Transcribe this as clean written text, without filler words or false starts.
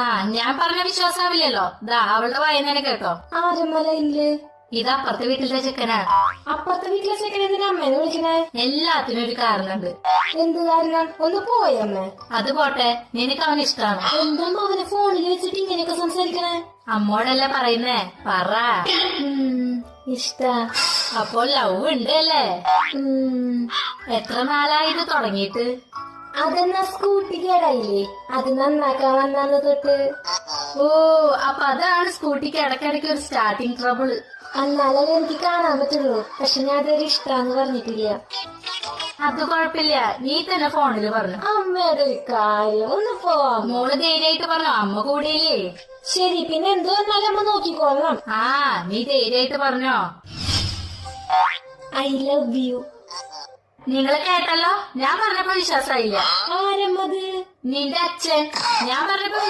ആ ഞാൻ പറഞ്ഞ വിശ്വാസാവില്ലല്ലോ. ദാ അവളുടെ വായന കേട്ടോ. ആരമ്മയില് ഇത് അപ്പുറത്തെ വീട്ടിലെ ചെക്കനാണ്. അപ്പുറത്തെ വീട്ടിലെ ചെക്കൻ എന്തിനാ അമ്മേനെ വിളിക്കണേ? എല്ലാത്തിനും ഒരു കാരണമുണ്ട്. എന്ത് കാരണം? ഒന്ന് പോയമ്മേ. അത് പോട്ടെ, നിനക്ക് അവന് ഇഷ്ടാണ്. എന്താ അവനെ ഫോണിൽ വെച്ചിട്ട് ഇങ്ങനെയൊക്കെ സംസാരിക്കണേ? അമ്മോടല്ലേ പറയുന്നേ, പറ. ഇഷ്ടാ. അപ്പോൾ ലവ് ഉണ്ട് അല്ലേ? എത്ര നാളായി ഇത് തുടങ്ങിയിട്ട്? അതെന്നാ സ്കൂട്ടി കേടായില്ലേ, അത് നന്നാക്കാൻ വന്നാന്ന് തൊട്ട്. ഓ, അപ്പൊ അതാണ് സ്കൂട്ടിക്ക് ഇടയ്ക്കിടയ്ക്ക് ഒരു സ്റ്റാർട്ടിങ് ട്രബിള്. എന്നാലല്ലേ എനിക്ക് കാണാൻ പറ്റുള്ളൂ. പക്ഷെ ഞാൻ അതൊരു ഇഷ്ടാന്ന് പറഞ്ഞിട്ടില്ല. അത് കുഴപ്പമില്ല, നീ തന്നെ ഫോണില് പറഞ്ഞു. അമ്മയുടെ ഒരു കാര്യം, ഒന്ന് പോവാം. മോള് ധൈര്യമായിട്ട് പറഞ്ഞു, അമ്മ കൂടിയില്ലേ. ശരി, പിന്നെ എന്ത് വന്നാലും അമ്മ നോക്കിക്കോളാം. ആ, നീ ധൈര്യമായിട്ട് പറഞ്ഞോ. I love you. നിങ്ങള് കേട്ടല്ലോ, ഞാൻ പറഞ്ഞപ്പോ വിശ്വാസായില്ല. ആരമ്മത്? നിന്റെ അച്ഛൻ. ഞാൻ പറഞ്ഞപ്പോ